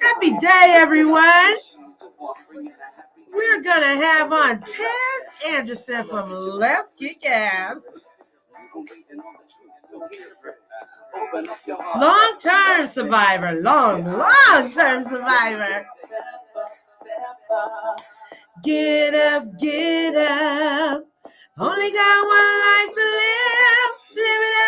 Happy day, everyone. We're going to have on Tez Anderson from Let's Kick Ass. Long-term survivor. Long-term survivor. Get up, get up. Only got one life to live. Live it up.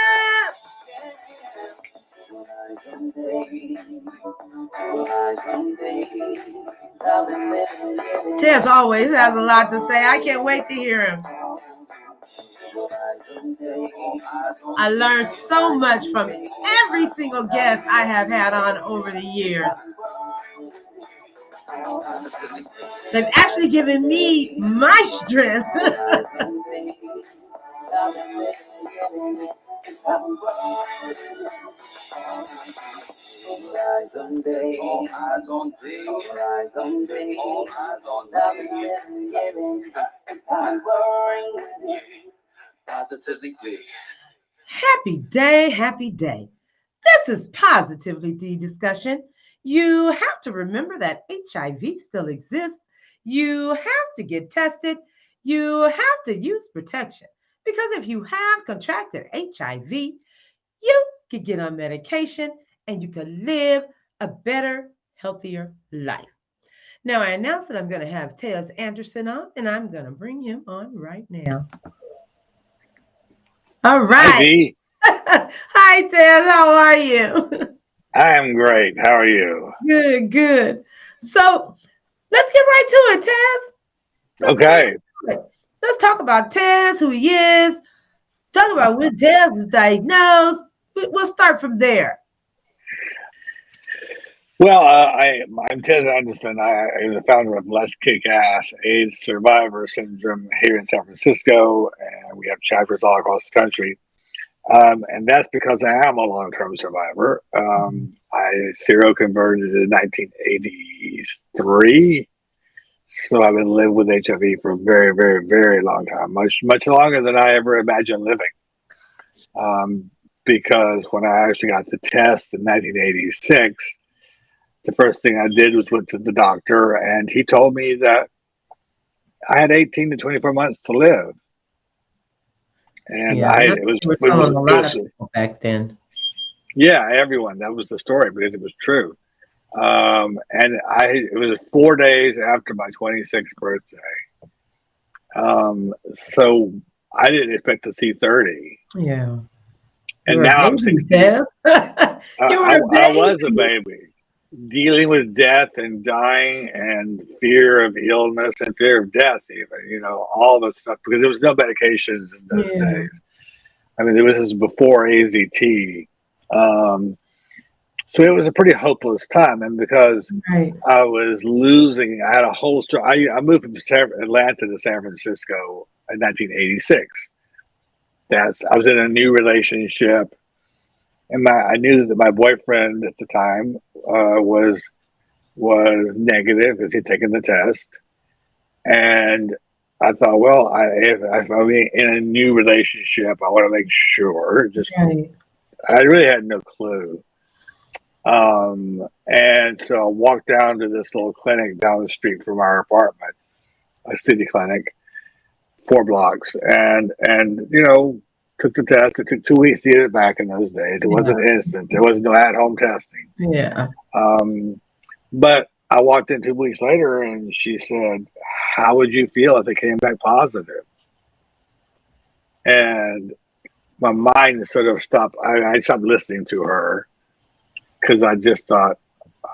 Tez always has a lot to say. I can't wait to hear him. I learned so much from every single guest I have had on over the years. They've actually given me my strength. Happy day, happy day. This is Positively D discussion. You have to remember that HIV still exists. You have to get tested. You have to use protection. Because if you have contracted HIV, you could get on medication and you could live a better, healthier life. Now, I announced that I'm going to have Tez Anderson on, and I'm going to bring him on right now. All right. Hi, Tez. How are you? I am great. How are you? Good, good. So let's get right to it, Tez. Okay. Let's talk about Tez, who he is. Talk about when Tez was diagnosed. We'll start from there. Well, I'm Tez Anderson. I am the founder of Let's Kick Ass AIDS Survivor Syndrome here in San Francisco, and we have chapters all across the country. And that's because I am a long-term survivor. I seroconverted in 1983, so I've been living with HIV for a very, very, very long time, much longer than I ever imagined living. Because when I actually got the test in 1986, the first thing I did was went to the doctor, and he told me that I had 18 to 24 months to live. And it was a lot of people back then. Yeah, everyone. That was the story because it was true. It was 4 days after my 26th birthday. So I didn't expect to see 30. Yeah. And now I'm 60. I was a baby. Dealing with death and dying and fear of illness and fear of death, even, all the stuff, because there was no medications in those days. I mean, this was before AZT. So it was a pretty hopeless time. And because I was losing, I had a whole story. I moved from Atlanta to San Francisco in 1986. I was in a new relationship. And I knew that my boyfriend at the time was negative because he'd taken the test. And I thought, well, if I'm in a new relationship, I want to make sure. I really had no clue. And so I walked down to this little clinic down the street from our apartment, a city clinic, 4 blocks, and took the test. It took 2 weeks to get it back in those days. It wasn't instant. There was no at-home testing. Yeah. But I walked in 2 weeks later, and she said, "How would you feel if it came back positive?" And my mind sort of stopped. I stopped listening to her because I just thought,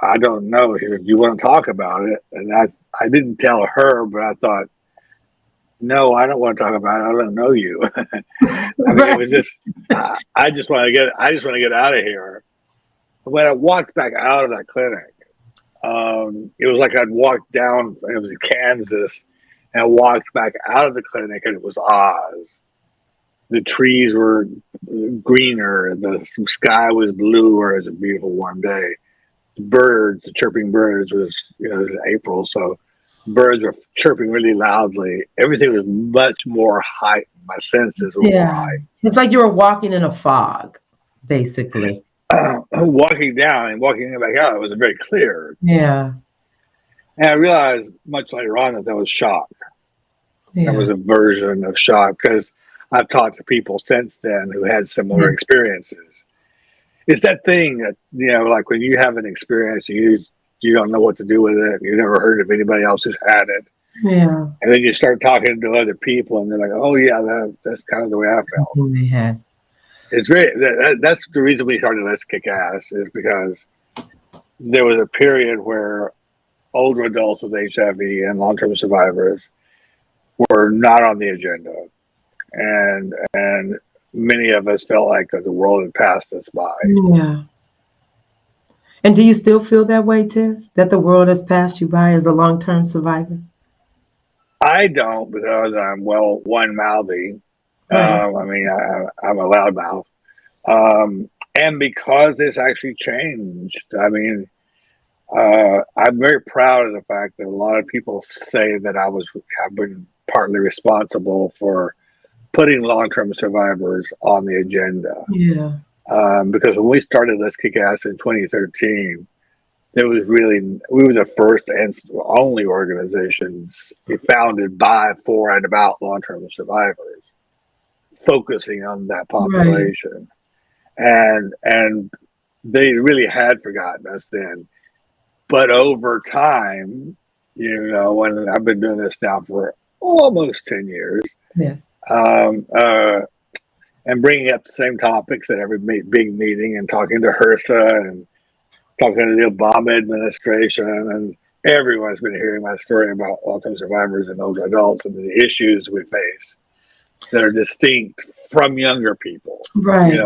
I don't know. She said, "Do you want to talk about it?" And I didn't tell her, but I thought, no, I don't want to talk about it. I don't know you. It was just, I just want to get out of here. When I walked back out of that clinic, it was like I'd walked down, it was in Kansas, and I walked back out of the clinic, and it was Oz. The trees were greener, the sky was bluer. It was a beautiful warm day. The chirping birds it was April, so birds were chirping really loudly. Everything was much more heightened. My senses were more heightened. It's like you were walking in a fog, basically. walking down and walking back out, it was very clear. Yeah. And I realized much later on that was shock. That was Yeah. a version of shock, because I've talked to people since then who had similar Yeah. experiences. It's that thing that, like when you have an experience, you don't know what to do with it. You've never heard of anybody else who's had it. Yeah. And then you start talking to other people, and they're like, "Oh yeah, that's kind of the way I felt." Something they had. It's that's the reason we started Let's Kick Ass, is because there was a period where older adults with HIV and long-term survivors were not on the agenda, and many of us felt like that the world had passed us by. Yeah. And do you still feel that way, Tess? That the world has passed you by as a long-term survivor? I don't, because I'm one-mouthy. Right. I'm a loudmouth. And because this actually changed. I'm very proud of the fact that a lot of people say that have been partly responsible for putting long-term survivors on the agenda. Yeah. Because when we started Let's Kick Ass in 2013, we were the first and only organization founded by, for, and about long-term survivors, focusing on that population. Right. And they really had forgotten us then. But over time, when I've been doing this now for almost 10 years, yeah. And bringing up the same topics at every big meeting, and talking to HRSA and talking to the Obama administration, and everyone's been hearing my story about long-term survivors and older adults and the issues we face that are distinct from younger people. Right.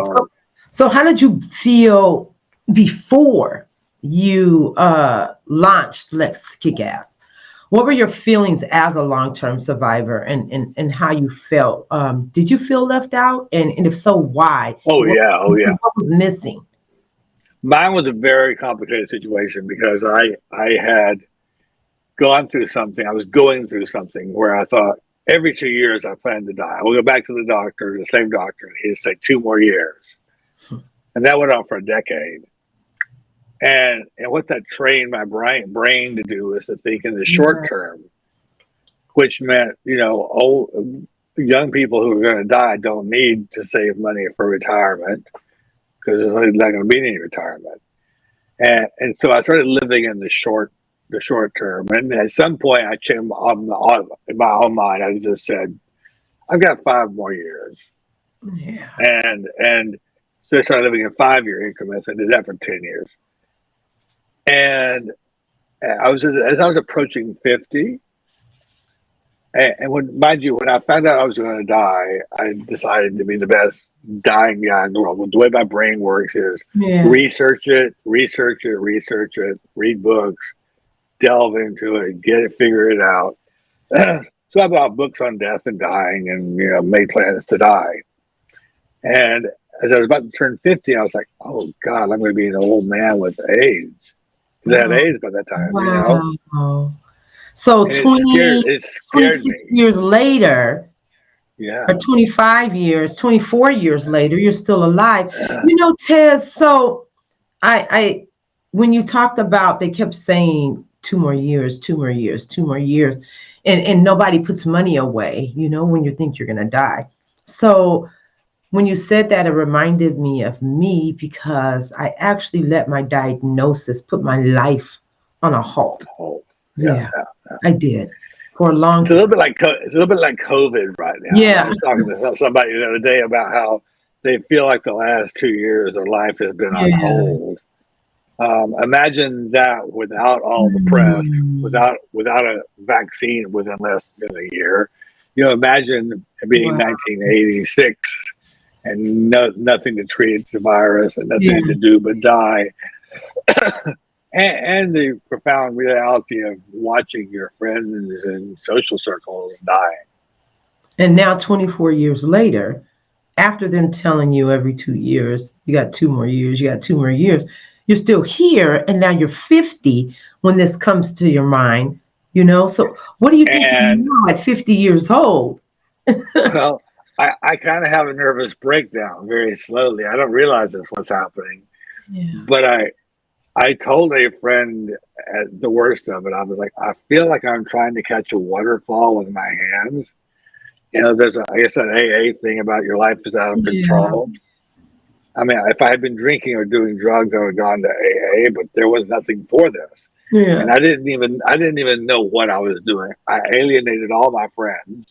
So how did you feel before you launched Let's Kick Ass? What were your feelings as a long-term survivor, and how you felt? Did you feel left out? And if so, why? Oh yeah. What was missing? Mine was a very complicated situation, because I had gone through something. I was going through something where I thought every 2 years I planned to die. I will go back to the doctor, the same doctor, and he'd say 2 more years. And that went on for a decade. And what that trained my brain to do is to think in the short term, which meant, old young people who are going to die don't need to save money for retirement, because there's not going to be any retirement. And so I started living in the short term. And at some point, I changed in my own mind. I just said, I've got 5 more years. Yeah. And so I started living in 5-year increments. I did that for 10 years. And as I was approaching 50, and when I found out I was going to die, I decided to be the best dying guy in the world. The way my brain works is research it, read books, delve into it, figure it out. So I bought books on death and dying, and made plans to die. And as I was about to turn 50, I was like, oh God, I'm going to be an old man with AIDS. Because I had AIDS by that time. Wow. So it scared 26 me. years later, or 25 years, 24 years later, you're still alive. Tez, so I when you talked about, they kept saying 2 more years, 2 more years, 2 more years, and nobody puts money away, when you think you're going to die. So when you said that, it reminded me of me, because I actually let my diagnosis put my life on a halt. Yeah. I did, for a long time. It's a little bit like COVID right now. Yeah. I was talking to somebody the other day about how they feel like the last 2 years their life has been on hold. Imagine that without all the press, without a vaccine within less than a year. Imagine being 1986 and nothing to treat the virus, and nothing to do but die. And the profound reality of watching your friends and social circles dying. And now, 24 years later, after them telling you every 2 years, you got 2 more years, you got 2 more years, you're still here, and now you're 50 when this comes to your mind, So what do you think now at 50 years old? Well, I kind of have a nervous breakdown very slowly. I don't realize that's what's happening. Yeah. But I told a friend at the worst of it, I was like, I feel like I'm trying to catch a waterfall with my hands. You know, there's I guess an AA thing about your life is out of Yeah. control. I mean, if I had been drinking or doing drugs, I would have gone to AA, but there was nothing for this. Yeah. And I didn't even know what I was doing. I alienated all my friends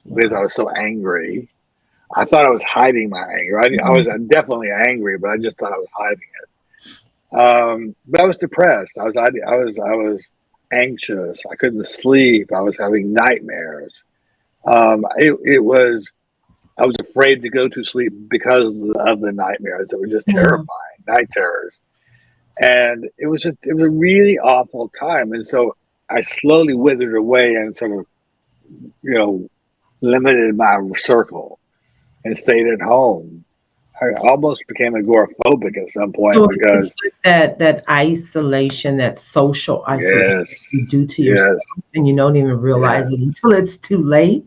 because I was so angry. I thought I was hiding my anger. I was definitely angry, but I just thought I was hiding it. But I was depressed. I was anxious. I couldn't sleep. I was having nightmares. It was I was afraid to go to sleep because of the nightmares that were just Yeah. terrifying, night terrors. And it was a really awful time. And so I slowly withered away and sort of, you know, limited my circle and stayed at home. I almost became agoraphobic at some point So it's because like that isolation, that social isolation yes, you do to yourself, yes, and you don't even yeah. realize it until it's too late.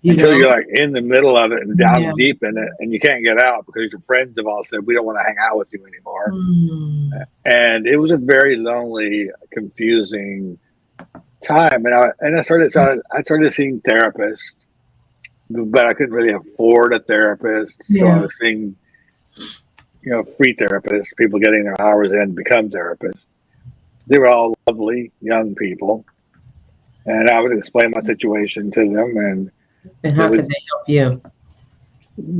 You Until know. you're like in the middle of it and Yeah. down deep in it, and you can't get out because your friends have all said we don't want to hang out with you anymore. Mm. And it was a very lonely, confusing time. And I started seeing therapists, but I couldn't really afford a therapist, so I Yeah. was seeing free therapists, people getting their hours in to become therapists. They were all lovely young people, and I would explain my situation to them, and And they how would could they help you?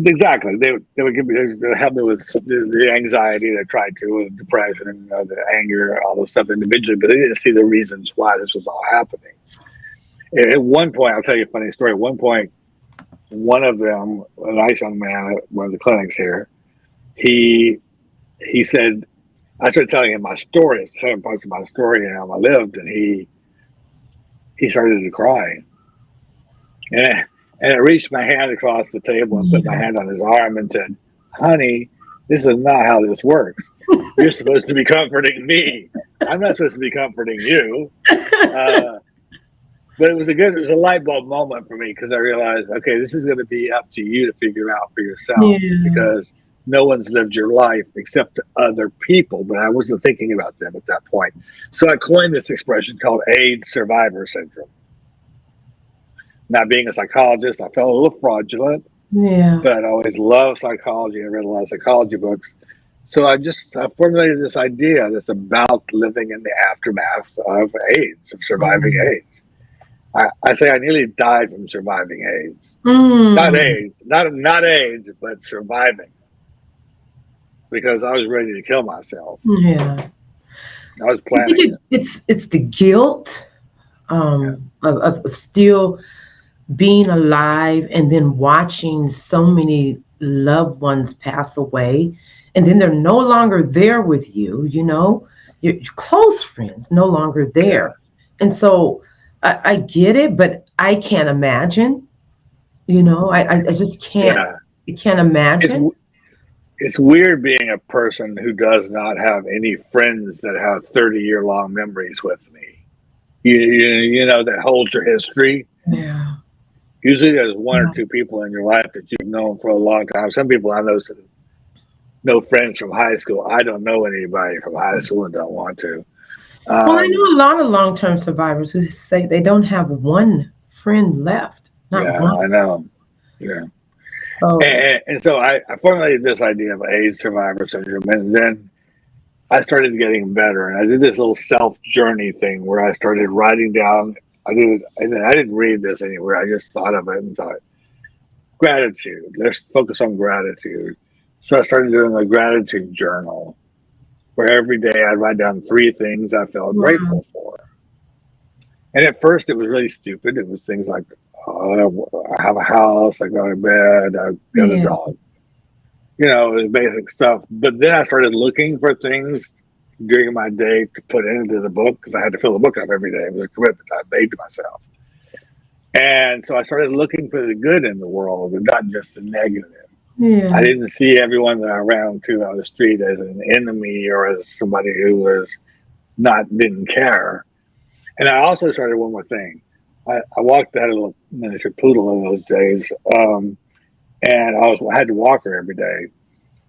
exactly they would they would help me with the anxiety. They tried to with depression and the anger, all those stuff individually, but they didn't see the reasons why this was all happening. At one point, I'll tell you a funny story. At one point, one of them, a nice young man at one of the clinics here, he he said, I started telling him my story, telling parts of my story and how I lived, and he started to cry. And and I reached my hand across the table and put my Yeah. hand on his arm and said, "Honey, this is not how this works. You're supposed to be comforting me. I'm not supposed to be comforting you." Uh, but it was a light bulb moment for me because I realized, okay, this is going to be up to you to figure out for yourself Yeah. because no one's lived your life except other people. But I wasn't thinking about them at that point. So I coined this expression called AIDS survivor syndrome. Not being a psychologist, I felt a little fraudulent, Yeah. but I always loved psychology and read a lot of psychology books. So I formulated this idea that's about living in the aftermath of AIDS, of surviving Mm. AIDS. I say I nearly died from surviving AIDS. Not Mm. AIDS, not AIDS, but surviving because I was ready to kill myself. Yeah. I was I think planning it. it's the guilt Yeah, of still being alive and then watching so many loved ones pass away, and then they're no longer there with you. Your close friends no longer yeah, there, and so I get it, but I can't imagine. I just can't. yeah. I can't It's imagine. it's weird being a person who does not have any friends that have 30-year long memories with me. You know that holds your history. Yeah. Usually, there's one or Yeah. two people in your life that you've known for a long time. Some people I know no friends from high school. I don't know anybody from high school and don't want to. Well, I know Um, a lot of long-term survivors who say they don't have one friend left, not yeah, one. I know. Yeah. So, And so I formulated this idea of AIDS survivor syndrome, and then I started getting better. And I did this little self journey thing where I started writing down. I didn't read this anywhere. I just thought of it and thought, gratitude. Let's focus on gratitude. So I started doing a gratitude journal where every day I'd write down three things I felt wow. grateful for. And at first, it was really stupid. It was things like, I have a house, I go to bed, I got a Yeah. dog. It was basic stuff. But then I started looking for things during my day to put into the book because I had to fill the book up every day. It was a commitment I made to myself. And so I started looking for the good in the world and not just the negative. I Yeah. didn't see everyone that I ran to on the street as an enemy or as somebody who was didn't care. And I also started one more thing. I walked that little miniature poodle in those days, and I had to walk her every day.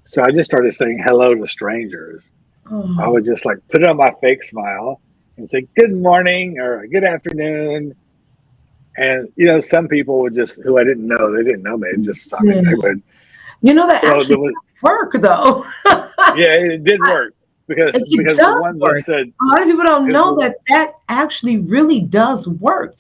So I just started saying hello to strangers. I Oh, would just like put on my fake smile and say good morning or good afternoon. And some people would just who I didn't know, they didn't know me. Just I mean, yeah. they would. You know that Well, actually there was, does work though. yeah, it did work It because the does ones that work. said A lot of people don't because know that that actually really does work.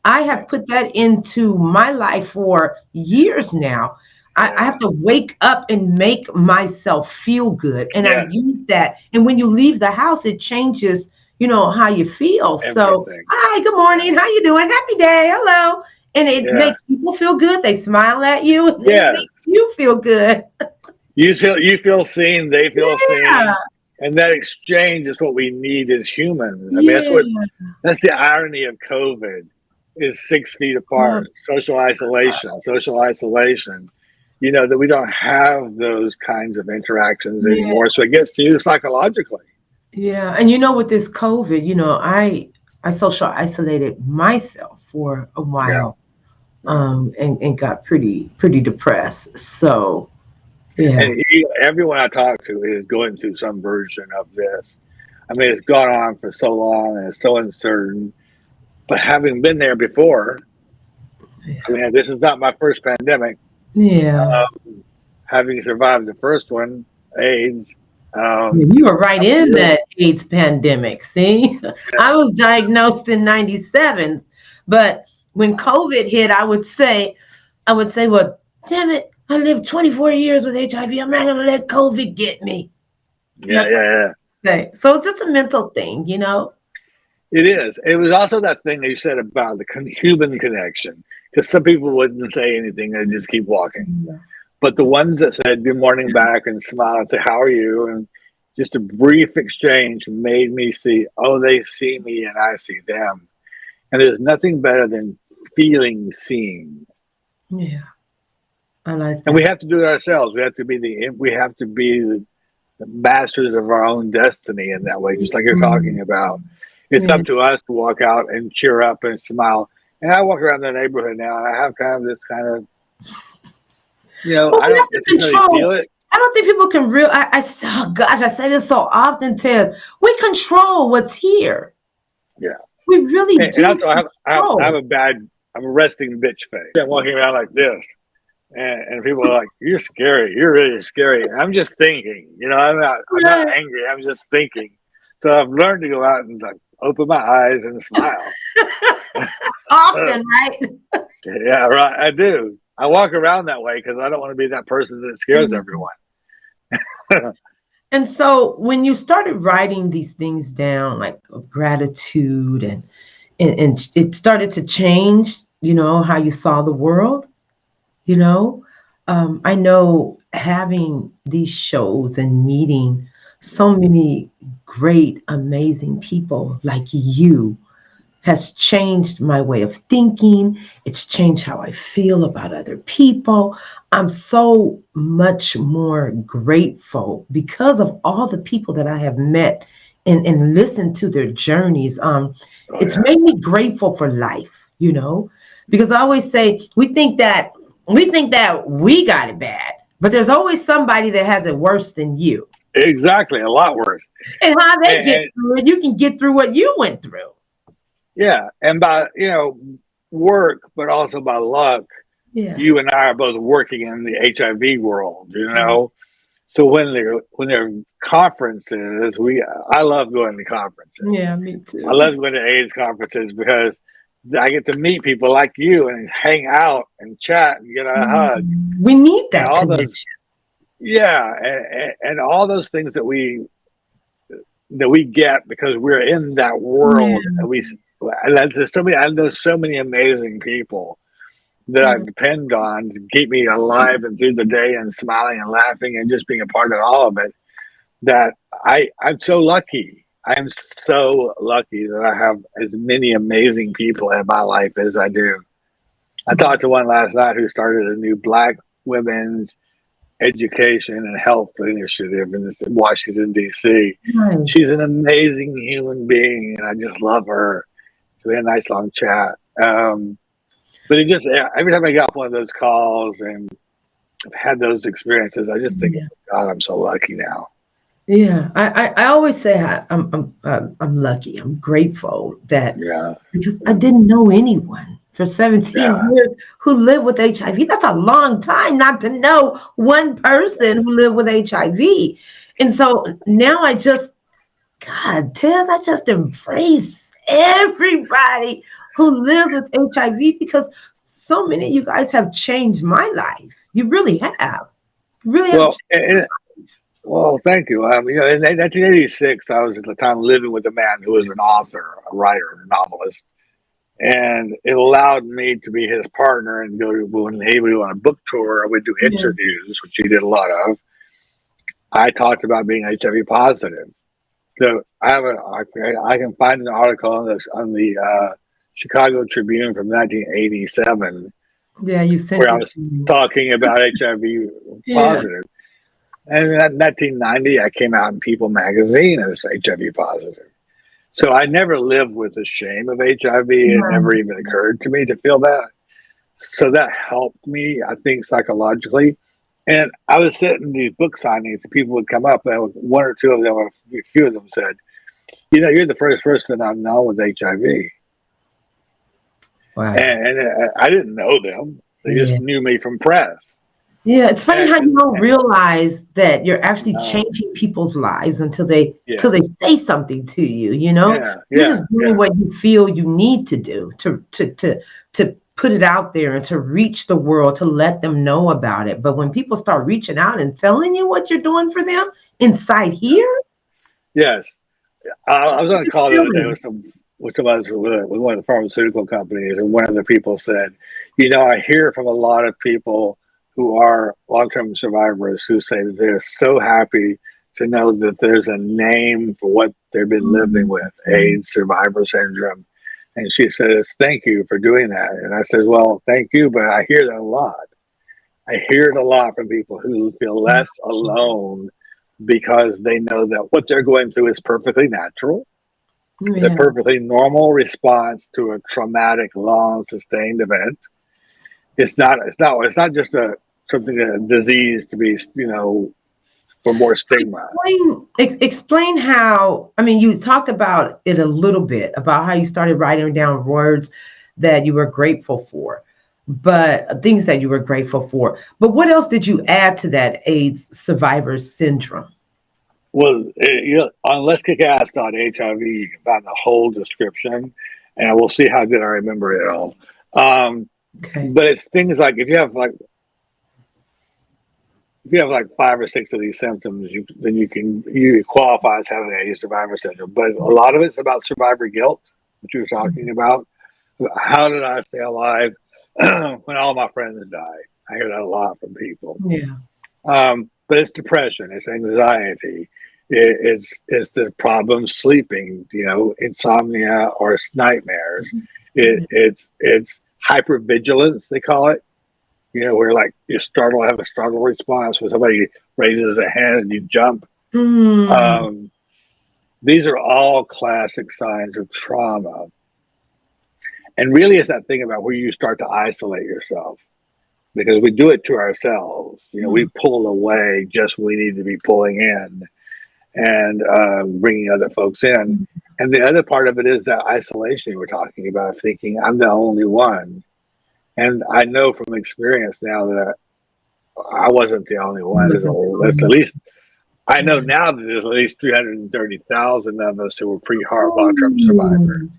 I yeah, have put that into my life for years now. I yeah, have to wake up and make myself feel good. And I yeah, use that. And when you leave the house, it changes, how you feel. So, everything. hi, good Yeah, morning. How you doing? Happy day. Hello. And it yeah, makes people feel good. They smile at you, and then it yes. makes you feel good. You feel seen, they feel Yeah. seen, and that exchange is what we need as humans. I mean, Yeah. that's the irony of COVID is 6 feet Oh, apart, social isolation. That we don't have those kinds of interactions yeah. anymore. So it gets to you psychologically. Yeah, and with this COVID, I social isolated myself for a Yeah, while, yeah. and got pretty depressed. So yeah, And everyone I talk to is going through some version of this. I mean, it's gone on for so long and it's so uncertain. But having been there before, I mean, this is not my first pandemic. yeah, Having survived the first one, AIDS, you were right I'm in real. that AIDS pandemic. See, Yeah, I was diagnosed in '97, but when COVID hit, I would say, well, damn it, I lived 24 years with HIV. I'm not gonna let COVID get me. And yeah, that's what yeah, yeah. I say. So it's just a mental thing. It is. It was also that thing that you said about the human connection, because some people wouldn't say anything; they just keep walking. Yeah. But the ones that said good morning back and smile and say how are you, and just a brief exchange made me see, oh, they see me and I see them, and there's nothing better than feeling seen. Yeah, I like And we that. have to do it ourselves. We have to be the masters of our own destiny in that way, just like you're Mhm. talking about. It's Yeah. up to us to walk out and cheer up and smile. And I walk around the neighborhood now, and I have kind of this kind of, Well, I we don't have to necessarily control. feel it. I don't think people can real. Oh gosh, I say this so often, Tez. We control what's here. Yeah. We really And do also, I have control. I'm a resting bitch face. I'm walking around like this. And people are like, "You're scary. You're really scary." I'm just thinking, I'm not Right. angry. I'm just thinking. So I've learned to go out and like open my eyes and smile. Often, right? Yeah, right. I do. I walk around that way because I don't want to be that person that scares Mhm. everyone. And so when you started writing these things down, like of gratitude, and it started to change, how you saw the world. You know, I know having these shows and meeting so many great, amazing people like you has changed my way of thinking. It's changed how I feel about other people. I'm so much more grateful because of all the people that I have met and listened to their journeys. Oh It's yeah, made me grateful for life, because I always say we think that we got it bad, but there's always somebody that has it worse than you. exactly. A lot worse. And how they get And through it, you can get through what you went through. yeah, and by work, but also by luck, Yeah. you and I are both working in the HIV world. So when there are conferences, I love going to conferences. Yeah, me I too. love going to AIDS conferences because I get to meet people like you and hang out and chat and get a hug We need and that all those, connection. yeah, and all those things that we get because we're in that Yeah. world. And I know so many amazing people that I Yeah. depend on to keep me alive and through the day and smiling and laughing and just being a part of all of it. That I'm so lucky. I'm so lucky that I have as many amazing people in my life as I do. I talked to one last night who started a new Black women's education and health initiative in Washington D.C. She's Nice. an amazing human being, and I just love her. So we had a nice long chat. But it just every time I got one of those calls, and have had those experiences, I just think, Yeah. God, I'm so lucky now. Yeah, I always say I'm lucky. I'm grateful that Yeah. because I didn't know anyone for 17 Yeah. years who lived with HIV. That's a long time not to know one person who lived with HIV. And so now God, Tez, I just embrace everybody who lives with HIV because so many of you guys have changed my life. You really have. You really have Well, changed my and, life. well, thank you. In 1986, I was at the time living with a man who was an author, a writer, a novelist, and it allowed me to be his partner and go to when he would go on a book tour. We'd do Yeah. interviews, which he did a lot of. I talked about being HIV positive. So I can find an article on the Chicago Tribune from 1987 Yeah, you where sent I it was to me. talking about HIV Yeah. positive. And in 1990, I came out in People magazine as HIV positive. So I never lived with the shame of HIV. It never Right. even occurred to me to feel that. So that helped me, I think, psychologically. And I was sitting in these book signings, and people would come up, and one or two of them, a few of them said, you're the first person I've known with HIV. Wow. And I didn't know them. They Yeah. just knew me from press. Yeah, it's funny how you don't And realize that you're actually no, changing people's lives until they yes, say something to you, you know? yeah, You're yeah, just doing yeah, what you feel you need to do to put it out there and to reach the world to let them know about it. But when people start reaching out and telling you what you're doing for them inside here, yes. I was on a you're call the other day feeling. with somebody with one of the pharmaceutical companies, and one of the people said, I hear from a lot of people who are long-term survivors who say that they're so happy to know that there's a name for what they've been living with, Mhm. AIDS survivor syndrome. And she says, "Thank you for doing that." And I says, "Well, thank you, but I hear that a lot. I hear it a lot from people who feel less alone because they know that what they're going through is perfectly natural, the Yeah. perfectly normal response to a traumatic, long, sustained event. It's not just a disease to be, for more stigma. Explain how, I mean, you talked about it a little bit about how you started writing down words that you were grateful for, but things that you were grateful for. But what else did you add to that AIDS survivor syndrome? Well, on letskickass.hiv, you can find the whole description, and I will see how good I remember it all. Um, Okay. but it's things like if you have like 5 or 6 of these symptoms, then you qualify as having a survivor syndrome. But a lot of it's about survivor guilt, which you were talking about. How did I stay alive when all my friends died? I hear that a lot from people. Yeah. But it's depression, it's anxiety, it's the problem sleeping, insomnia or nightmares. It's hypervigilance, they call it. Where like have a startle response when somebody raises a hand and you jump. Mm. Um, these are all classic signs of trauma. And really, it's that thing about where you start to isolate yourself because we do it to ourselves. We pull away just when we need to be pulling in and bringing other folks in. And the other part of it is that isolation you were talking about, thinking I'm the only one. And I know from experience now that I wasn't the only You one. wasn't the There's at only. least I know Yeah. now that there's at least 330,000 of us who were pre-heart long-term survivors. Ooh,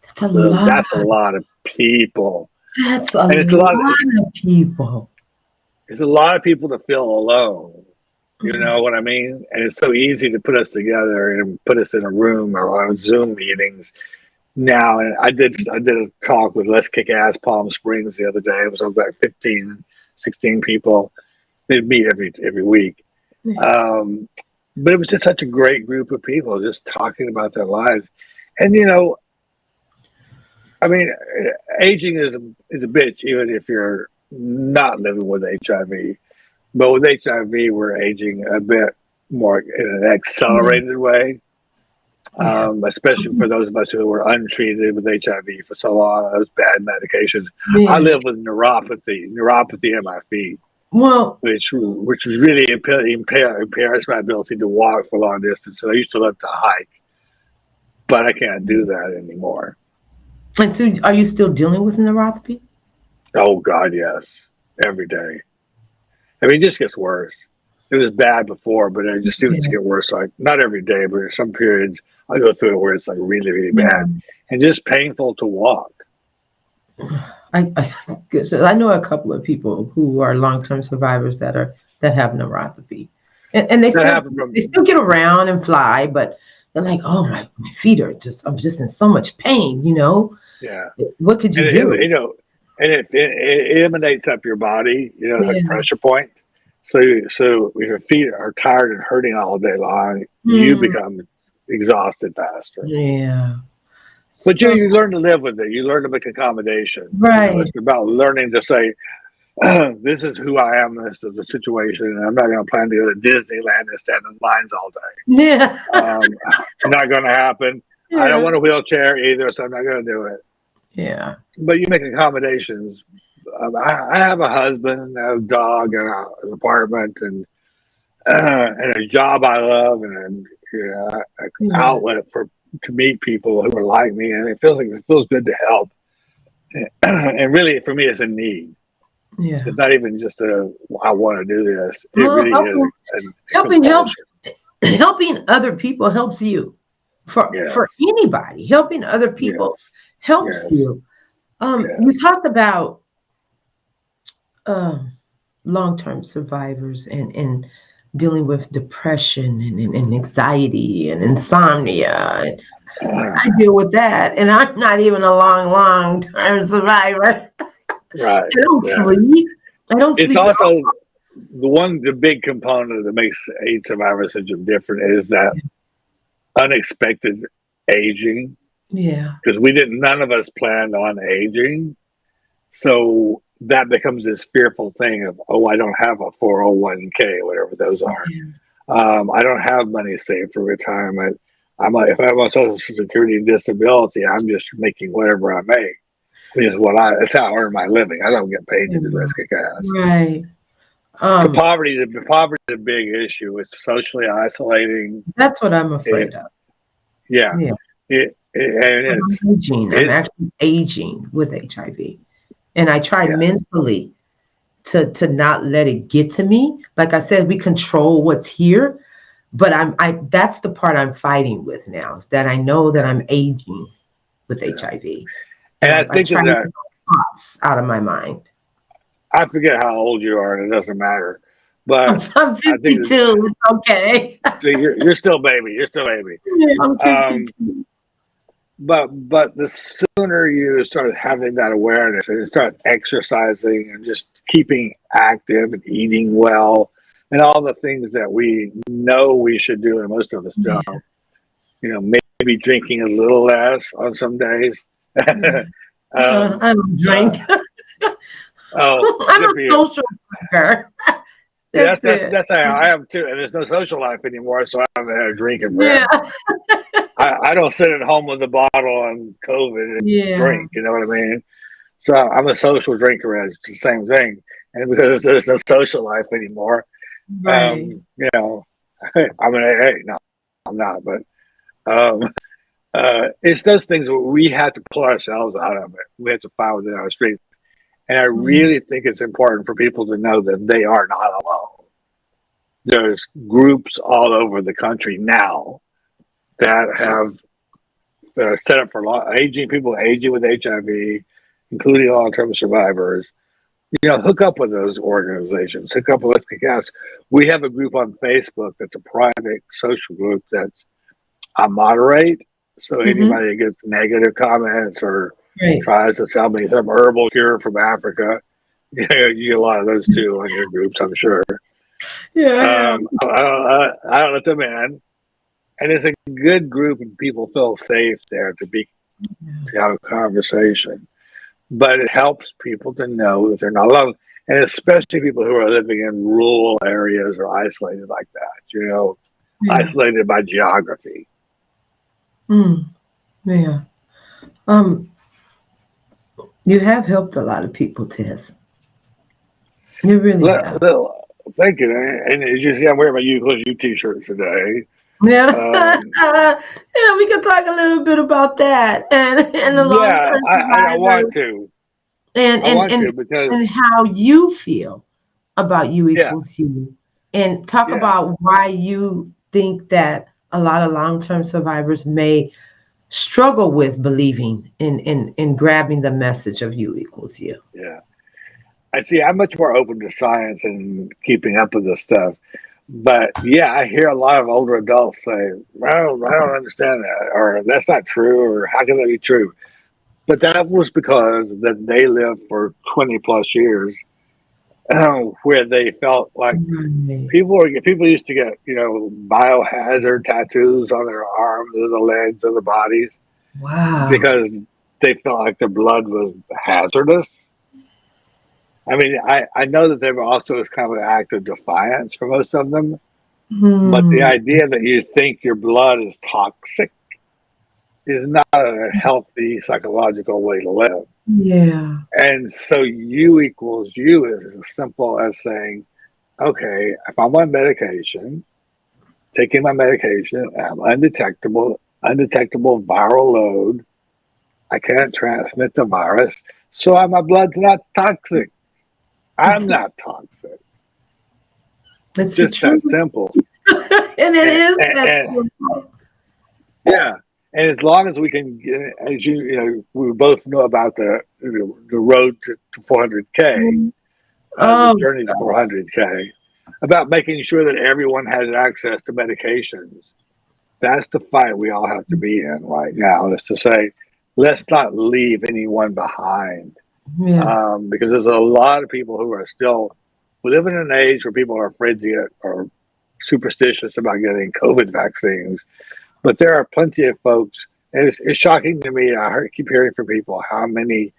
that's a So lot. that's a lot of people, That's a and it's a lot. It's lot of people. it's a lot of people to feel alone. You Mm. know what I mean? And it's so easy to put us together and put us in a room or on Zoom meetings now. And I did a talk with Let's Kick Ass Palm Springs the other day. It was about 15, 16 people. They'd meet every week. Yeah. Um, but it was just such a great group of people just talking about their lives. And I mean, aging is a bitch even if you're not living with HIV. But with HIV, we're aging a bit more in an Yeah. accelerated way, Yeah. especially for those of us who were untreated with HIV for so long, those bad medications. I Yeah. live with neuropathy in my feet. Well, which really impairs my ability to walk for long distances. I used to love to hike, but I can't do that anymore. and so are you still dealing with neuropathy? Oh God, yes, every day. I mean, it just gets worse. It was bad before, but it just seems to Yeah. get worse. Like not every day, but in some periods I go through it where it's like really, really Yeah. bad and just painful to walk. I know a couple of people who are long-term survivors that have neuropathy, and That happened they from still get around and fly, but they're like, oh my feet are just I'm just in so much pain. yeah, What could you and do? and it emanates up your body. Like a Yeah. pressure point. So if your feet are tired and hurting all day long, you Mm, become exhausted faster. yeah. But So you learn to live with it. You learn to make accommodations. right. It's about learning to say, this is who I am. This is the situation, and I'm not going to plan to go to Disneyland and stand in lines all day. Yeah. Not going to happen. I don't Yeah. want a wheelchair either, so I'm not going to do it. Yeah. But you make accommodations. I have a husband, I have a dog, and an apartment, and a job I love, and an Yeah. outlet to meet people who are like me, and it feels good to help. And really, for me, it's a need. Yeah. It's not even just I want to do this. It Well, really is a helping helps. compulsion. Helping other people helps you. Yes, For anybody, helping other yes, people helps yes, you. You yes. talked about um, long-term survivors and dealing with depression and anxiety and insomnia. I deal with that, and I'm not even a long-term survivor. Right. I don't Yeah. sleep. I don't It's sleep at also the big component that makes AIDS survivors such a different is that unexpected aging, all. Yeah. because none of us planned on aging. So that becomes this fearful thing of, oh, I don't have a 401k, whatever those are. Yeah. I don't have money saved for retirement. If I have a social security disability, I'm just making whatever I make, which is it's how I earn my living. I don't get paid to do this kick ass. Right. So Um, poverty is a big issue. It's socially isolating. that's what I'm It, afraid of. yeah, Yeah. and I'm aging. I'm it, actually aging with HIV. And I try yeah, mentally to not let it get to me. Like I said, we control what's here, but I that's the part I'm fighting with now, is that I know that I'm aging with yeah. HIV. And And I I think try of to get that. those thoughts out of my mind. I forget how old you are, and it doesn't matter. I'm, But I'm I think 52. It's okay. so. You're still baby. You're still baby. Yeah, I'm Um, 52. but the sooner you start having that awareness and you start exercising and just keeping active and eating well and all the things that we know we should do and most of us Yeah. don't, maybe drinking a little less on some days. Yeah. um, I don't uh, drink. oh, I'm good a for you. social drinker. Yeah, That's it. that's how I am too. And there's no social life anymore, so I haven't had a drink in Yeah. forever. I don't sit at home with a bottle on COVID and Yeah. drink. You know what I mean? So I'm a social drinker. It's the same thing, and because there's no social life anymore, Right. I mean, hey, no, I'm not, but um, it's those things where we have to pull ourselves out of it. We have to find within our strength, and I Yeah. really think it's important for people to know that they are not alone. There's groups all over the country now that are set up for aging people aging with HIV, including long-term survivors. Hook up with those organizations. Hook up with Let's Kick Ass. We have a group on Facebook that's a private social group that's I moderate. So Hmm. anybody that gets negative comments or Right. tries to sell me some herbal cure from Africa, you get a lot of those too on your groups, I'm sure. Yeah, I have. I don't let them in, and it's a good group, and people feel safe there to have a conversation. But it helps people to know that they're not alone, and especially people who are living in rural areas or isolated like that. Yeah. Isolated by geography. Mm, yeah. Um, you have helped a lot of people, Tess. You really have. Thank you. And it's just, yeah, I'm wearing my U equals U t-shirt today. Yeah. Um, Yeah, we can talk a little bit about that and the yeah, long-term I want survivors to. and I and want and to because, and how you feel about U yeah, equals U, and talk yeah, about why you think that a lot of long-term survivors may struggle with believing in grabbing the message of U equals U. yeah. I see. I'm much more open to science and keeping up with this stuff. But yeah, I hear a lot of older adults say, "Well, I don't understand that," or "That's not true," or "How can that be true?" But that was because that they lived for 20 plus years, where they felt like Right. people used to get biohazard tattoos on their arms or the legs or the bodies Wow. because they felt like their blood was hazardous. I mean, I know that there also is kind of an act of defiance for most of them, but the Hmm. idea that you think your blood is toxic is not a healthy psychological way to live. Yeah. And so U equals U is as simple as saying, okay, if I'm on medication, taking my medication, I'm undetectable viral load, I can't transmit the virus, so my blood's not toxic. I'm It's not toxic. It's it's the just that truth. simple. And it And, is and, that and simple. yeah, and as long as we can, as we both know about the road to 400K, the Oh journey to gosh. 400K, about making sure that everyone has access to medications. That's the fight we all have to be in right now. Is to say, let's not leave anyone behind, Yes. because there's a lot of people who are still. We live in an age where people are afraid to get or superstitious about getting COVID vaccines. But there are plenty of folks, and it's shocking to me. Keep hearing from people how many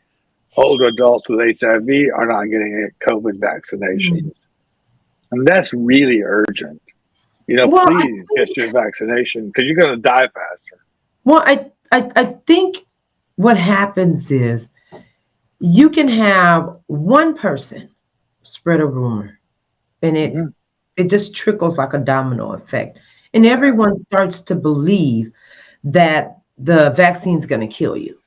older adults with HIV are not getting COVID Mm. vaccinations. And that's really urgent. Well, I Please get think your vaccination because you're going to die faster. well, I think what happens is you can have one person spread a rumor, and it Mm-hmm. it just trickles like a domino effect, and everyone starts to believe that the vaccine's going to kill you.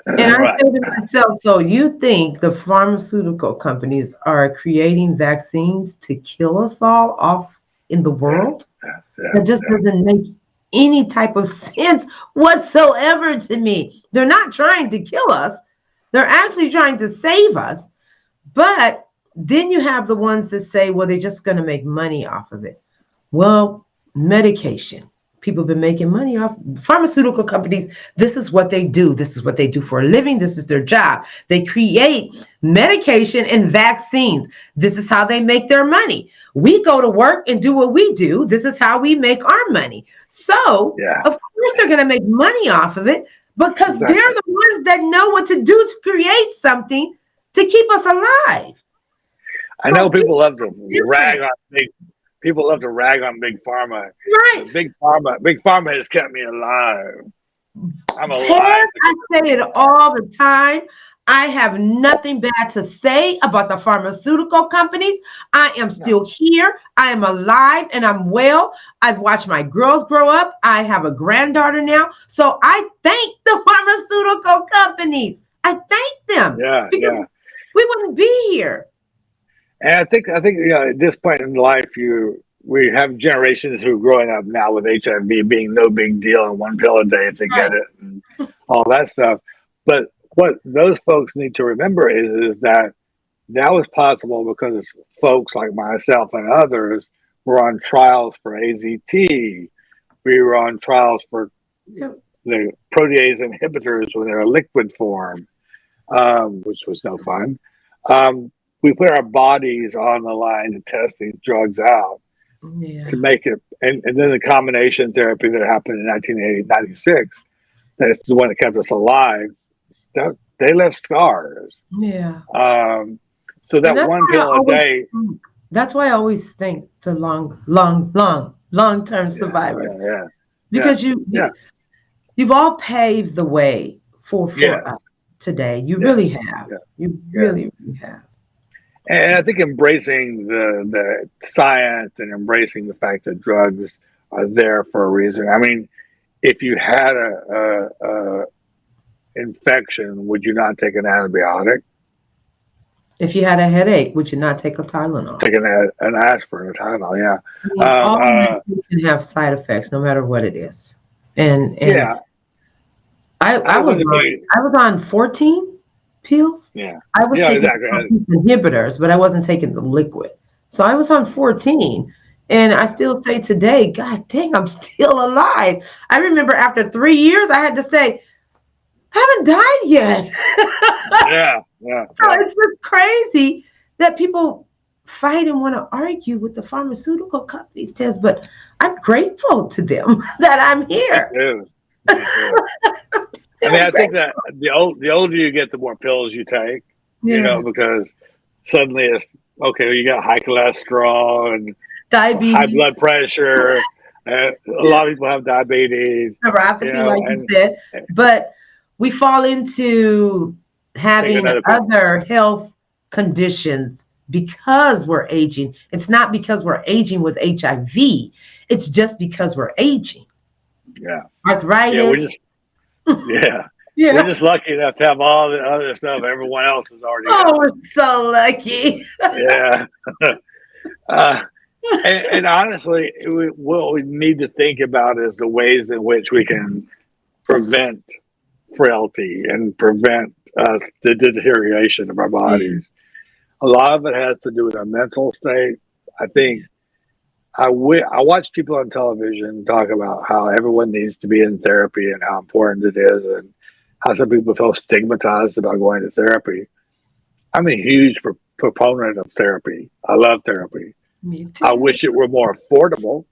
And I Right. say to myself, so you think the pharmaceutical companies are creating vaccines to kill us all off in the Yeah. world? Yeah. That just doesn't make any type of sense whatsoever to me. They're not trying to kill us, they're actually trying to save us. But then you have the ones that say, well, they're just going to make money off of it. Well, medication. People have been making money off pharmaceutical companies. This is what they do. This is what they do for a living. This is their job. They create medication and vaccines. This is how they make their money. We go to work and do what we do. This is how we make our money. So, Yeah. of course, they're going to make money off of it because they're Exactly. the ones that know what to do to create something to keep us alive. I know So, people people love to are rag different. on big. People love to rag on big pharma, Right. but big pharma has kept me alive. I'm Tez, alive I because of say big it pharma. all the time. I have nothing bad to say about the pharmaceutical companies. I am No. still here. I am alive and I'm well. I've watched my girls grow up. I have a granddaughter now. So I thank the pharmaceutical companies. I thank them Yeah. because Yeah. we wouldn't be here. And I think at this point in life, we have generations who are growing up now with HIV being no big deal and one pill a day if they get Right. it and all that stuff. But what those folks need to remember is that that was possible because folks like myself and others were on trials for AZT. We were on trials for Yep. the protease inhibitors when they're a liquid form, which was no fun. Um, we put our bodies on the line to test these drugs out to Yeah. make it, and then the combination therapy that happened in 1996, that's the one that kept us alive. They left scars. Yeah. Um, so And that that's one why I pill a always day, think, that's why I always think the long-term yeah, survivors, yeah, yeah, yeah, because you, yeah, you you've all paved the way for yes, us today. You yes, really have. yeah, You yes. really, really have. And I think embracing the science and embracing the fact that drugs are there for a reason. I mean, if you had a infection, would you not take an antibiotic? If you had a headache, would you not take a Tylenol? Take an aspirin, a Tylenol, yeah. I mean, all medication have side effects, no matter what it is. And Yeah, I I was wouldn't on be. I was on 14 pills. Yeah, I was yeah, taking exactly. inhibitors, but I wasn't taking the liquid. So I was on 14. And I still say today, God dang, I'm still alive. I remember after 3 years, I had to say, I haven't died yet. Yeah, yeah, So yeah. it's just crazy that people fight and want to argue with the pharmaceutical companies, Tez, but I'm grateful to them that I'm Me here. too. Me too. I mean, They're I think great. that the older you get, the more pills you take. You Yeah. know, because suddenly it's okay. You got high cholesterol and high Diabetes, blood pressure. A lot of people have diabetes. You neuropathy, know, like you and said, but we fall into take having another pill. other health conditions because we're aging. It's not because we're aging with HIV. It's just because we're aging. Yeah, yeah. Arthritis. Yeah, we're Yeah. just lucky enough to have all the other stuff everyone else has already Oh, got. we're so lucky. Yeah. uh, and honestly, what we need to think about is the ways in which we can prevent frailty and prevent the deterioration of our Yeah. bodies. A lot of it has to do with our mental state. I think I watch people on television talk about how everyone needs to be in therapy and how important it is, and how some people feel stigmatized about going to therapy. I'm a huge proponent of therapy. I love therapy. Me I too. wish it were more affordable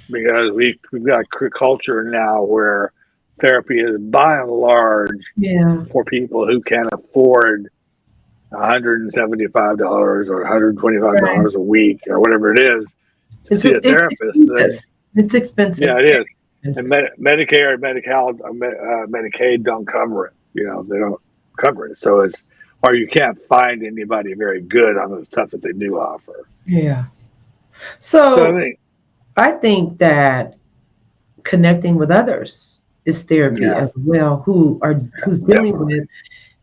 because we've got a culture now where therapy is by and large Yeah. for people who can afford $175 or Right. $125 a week or whatever it is to see a It's therapist. expensive. It's expensive. Yeah, it is. And Expensive. Medicare and Medicaid don't cover it. You know, they don't cover it. So it's, or you can't find anybody very good on the stuff that they do offer. Yeah. So I So think, I think that connecting with others is therapy yeah, as well, who's dealing definitely. with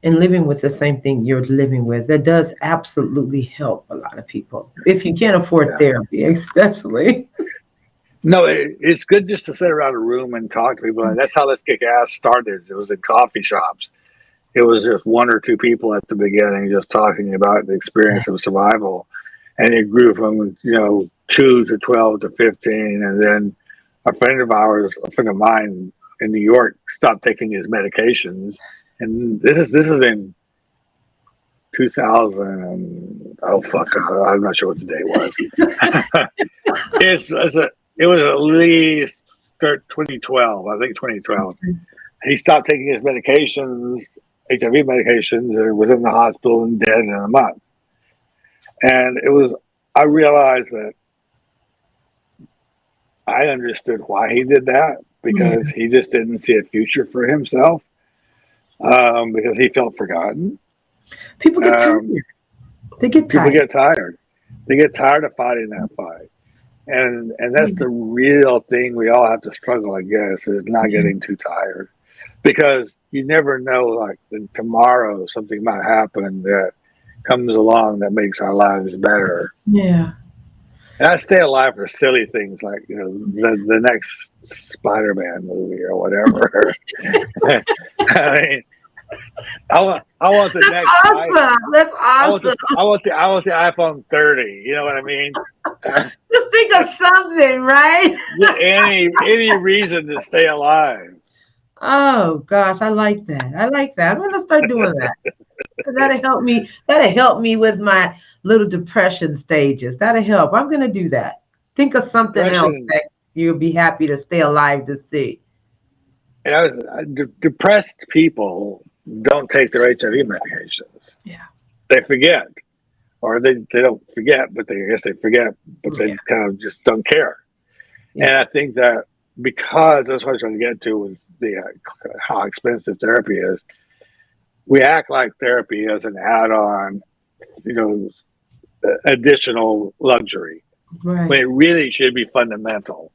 and living with the same thing you're living with. That does absolutely help a lot of people. If you can't afford Yeah. therapy, especially. No, it's good just to sit around a room and talk to people. And that's how Let's Kick Ass started. It was in coffee shops. It was just one or two people at the beginning just talking about the experience of survival. And it grew from, 2 to 12 to 15. And then a friend of mine in New York stopped taking his medications. And this is in 2000. Oh, fuck. I'm not sure what the day was. It was at least 2012. I think 2012. He stopped taking his medications, HIV medications, and was in the hospital and dead in a month. And I realized that I understood why he did that Yeah. because he just didn't see a future for himself because he felt forgotten. People get tired. Um, They get People tired. get tired. They get tired of fighting that fight. And that's the real thing we all have to struggle, I guess, is not Yeah. getting too tired. Because you never know, like tomorrow something might happen that comes along that makes our lives better. Yeah. And I stay alive for silly things like, the next Spider-Man movie or whatever. I mean, I want the That's next awesome. That's awesome. I want the iPhone 30. You know what I mean? Just think of something, right? Any reason to stay alive. Oh gosh, I like that. I like that. I'm gonna start doing that. That'll help me. That'll help me with my little depression stages. That'll help. I'm gonna do that. Think of something else Depression, that you'll be happy to stay alive to see. and depressed people don't take their HIV medications. Yeah. They forget, or they don't forget, but I guess they forget, but they Yeah. kind of just don't care. And Yeah. I think that because that's what I was trying to get to was the how expensive therapy is. We act like therapy is an add-on additional luxury. Right. When it really should be fundamental.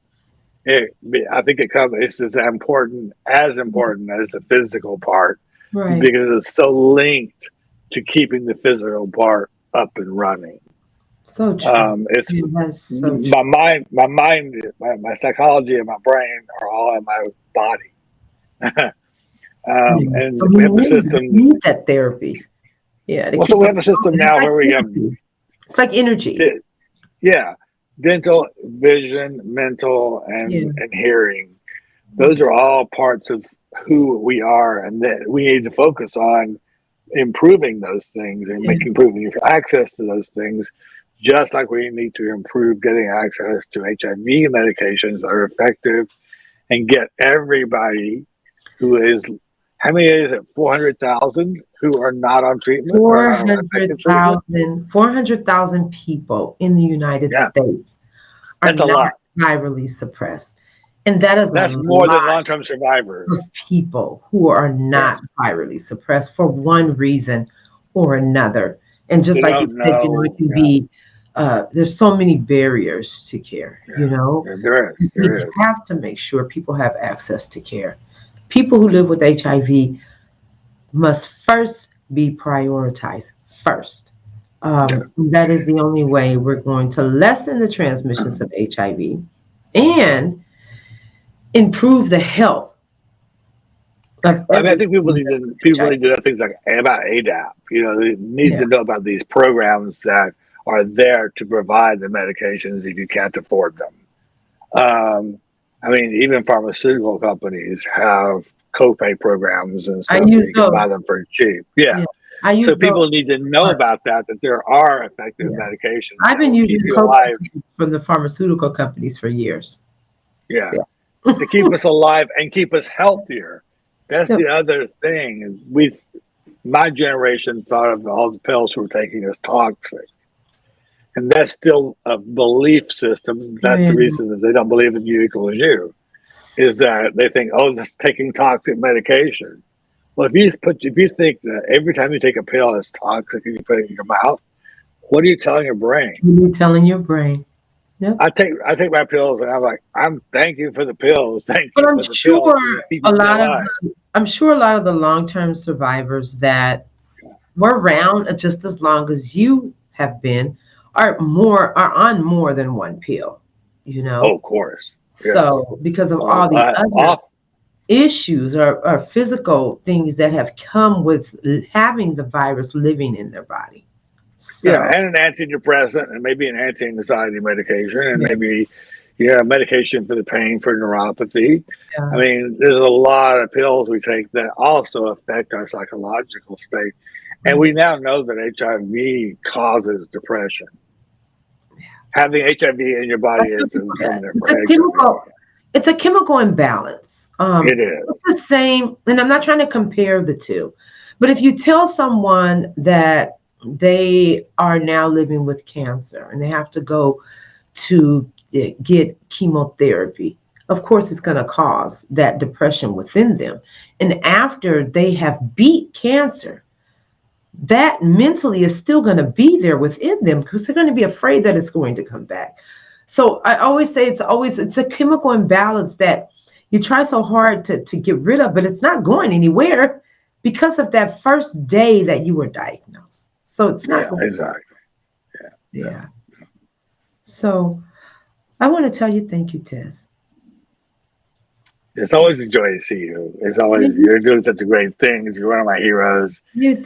I think it's as important as the physical part, Right. because it's so linked to keeping the physical part up and running. So true. It's That's so true. my mind, my psychology, and my brain are all in my body. And So we have a system. we need that therapy. Yeah. To Well, so keep we us have a system going. now It's like where we have, energy. It's like energy. yeah, dental, vision, mental, Yeah. and hearing. Those are all parts of who we are, and that we need to focus on improving those things and Yeah. improving access to those things, just like we need to improve getting access to HIV medications that are effective, and get everybody who is, how many is it, 400,000 who are not on treatment or not on effective treatment? 400,000 people in the United Yeah, States are that's a not lot. virally suppressed. And that is a That's more than lot long-term survivors. of people who are not Yes. virally suppressed for one reason or another. And just They like you don't said, know. it can be, there's so many barriers to care, There We is. have to make sure people have access to care. People who live with HIV must first be prioritized first. That is the only way we're going to lessen the transmissions of HIV and improve the health of I mean, I everyone think people who need lives to with HIV. know things like about ADAP. They need Yeah, to know about these programs that are there to provide the medications if you can't afford them. I mean, even pharmaceutical companies have copay programs and I stuff where use you can those. buy them for cheap. Yeah. Yeah, I use So those. people need to know about that there are effective Yeah, medications I've that been will using keep you copay alive. kits from the pharmaceutical companies for years. Yeah. Yeah. To keep us alive and keep us healthier. That's Yep. the other thing. My generation thought of all the pills we're taking as toxic. And that's still a belief system. That's the Yeah. reason that they don't believe in U equals U, is that they think, oh, that's taking toxic medication. Well, if you think that every time you take a pill it's toxic and you put it in your mouth, what are you telling your brain? You're telling your brain. Yep. I take my pills and I'm like, thank you for the pills. Thank But you for the pills because it's keeping me alive. I'm sure a lot of the long-term survivors that were around just as long as you have been are on more than one pill, you Oh, know. of course. Yeah. So because of all the other issues or physical things that have come with having the virus living in their body. Yeah, So and an antidepressant, and maybe an anti-anxiety medication, and yeah, maybe medication for the pain for neuropathy. yeah. I mean, there's a lot of pills we take that also affect our psychological state, and we now know that HIV causes depression. Having HIV in your body is a determinant for HIV. It's a chemical imbalance. It is. It's the same, and I'm not trying to compare the two, but if you tell someone that they are now living with cancer and they have to go to get chemotherapy, of course it's going to cause that depression within them. And after they have beat cancer, that mentally is still going to be there within them because they're going to be afraid that it's going to come back. So I always say it's a chemical imbalance that you try so hard to get rid of, but it's not going anywhere because of that first day that you were diagnosed. So it's not going. Exactly. Yeah. So I want to tell you thank you, Tez. It's always a joy to see you. It's always, You you're doing such a great things. You're one of my heroes. too. You're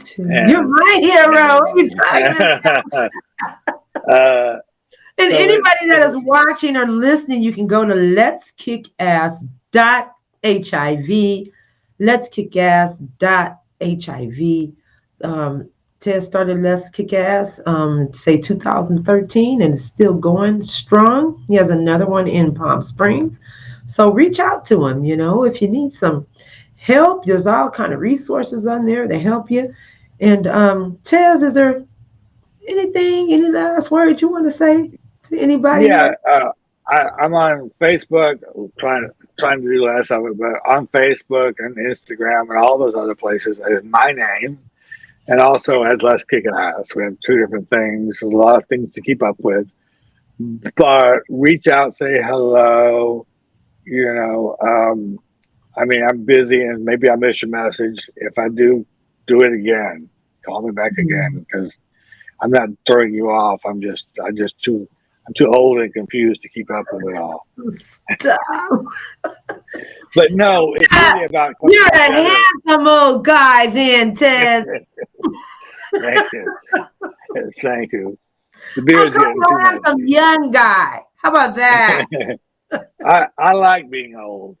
And my hero. What are you talking uh, And so anybody that is watching or listening, you can go to letskickass.hiv. Letskickass.hiv. Ted started Let's Kick Ass, say 2013, and it's still going strong. He has another one in Palm Springs. So reach out to him, if you need some help. There's all kind of resources on there to help you. And Tez, is there any last words you want to say to anybody? yeah, I'm on Facebook, trying to do less of it, but on Facebook and Instagram and all those other places is my name, and also has less kick ass. We have two different things, a lot of things to keep up with. But reach out, say hello. You know, I mean, I'm busy and maybe I miss your message. If I do, do it again. Call me back again because I'm not throwing you off. I'm too old and confused to keep up with it all. Stop. But no, it's really about coming You're a together. handsome old guy then, Tez. Thank you. Thank you. The I'll beer's call getting you too a much. handsome young guy. How about that? I like being old.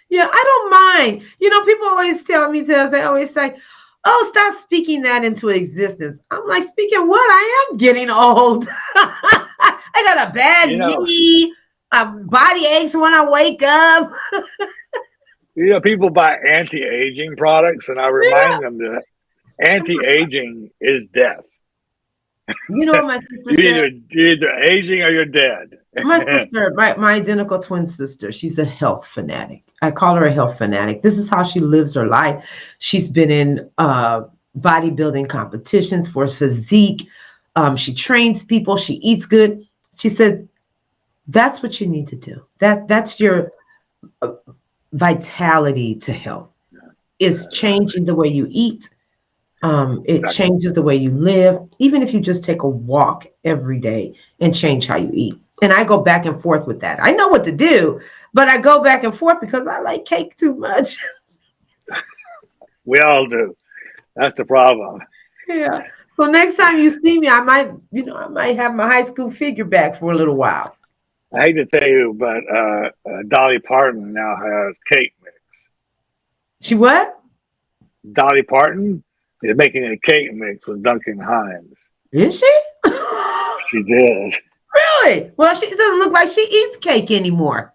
Yeah, I don't mind. You know, people always tell me, Tez, they always say, oh, stop speaking that into existence. I'm like, speaking what? I am getting old. I got a bad You know, knee, body aches when I wake up. people buy anti-aging products, and I remind them that anti-aging is death. You know what my sister said? You're either aging or you're dead. My sister, my identical twin sister, she's a health fanatic. I call her a health fanatic. This is how she lives her life. She's been in bodybuilding competitions for physique. She trains people. She eats good. She said, that's what you need to do. That's your uh, vitality to health is changing the way you eat. It Exactly. changes the way you live, even if you just take a walk every day and change how you eat. And I go back and forth with that. I know what to do, but I go back and forth because I like cake too much. We all do. That's the problem. Yeah. So next time you see me, I might have my high school figure back for a little while. I hate to tell you, but Dolly Parton now has cake mix. She what? Dolly Parton is making a cake mix with Duncan Hines. Is she? She did. Really? Well, she doesn't look like she eats cake anymore.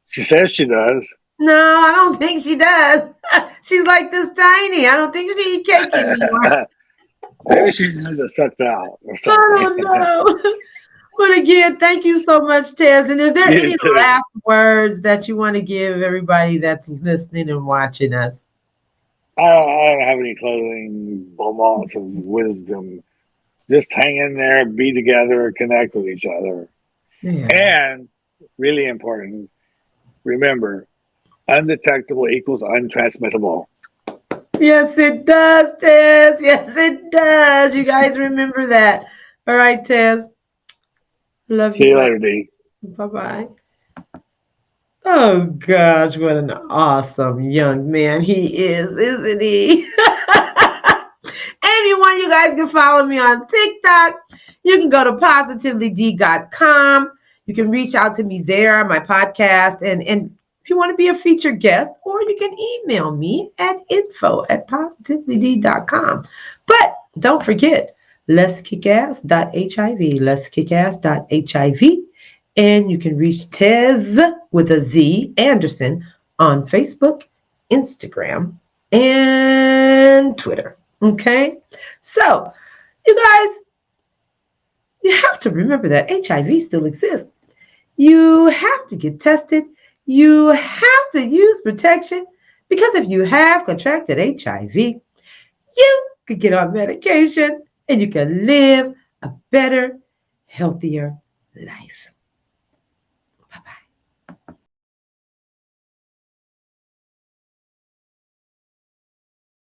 She says she does. No, I don't think she does. She's like this tiny. I don't think she eats cake anymore. Maybe she has it sucked out or I something. don't know. But again, thank you so much, Tez. And is there You any too. last words that you want to give everybody that's listening and watching us? I don't have any closing moments of wisdom. Just hang in there, be together, connect with each other. Yeah. And really important, remember, undetectable equals untransmittable. Yes, it does, Tez. Yes, it does. You guys remember that. All right, Tez. Love you, See you buddy. later, D. Bye bye. Oh gosh, what an awesome young man he is, isn't he? Anyone, you guys can follow me on TikTok. You can go to positivelyd.com. You can reach out to me there on my podcast. And if you want to be a featured guest, or you can email me at info@positivelyd.com. But don't forget, letskickass.hiv, letskickass.hiv. And you can reach Tez with a Z Anderson on Facebook, Instagram, and Twitter. Okay? So, you guys, you have to remember that HIV still exists. You have to get tested. You have to use protection because if you have contracted HIV, you could get on medication and you can live a better, healthier life.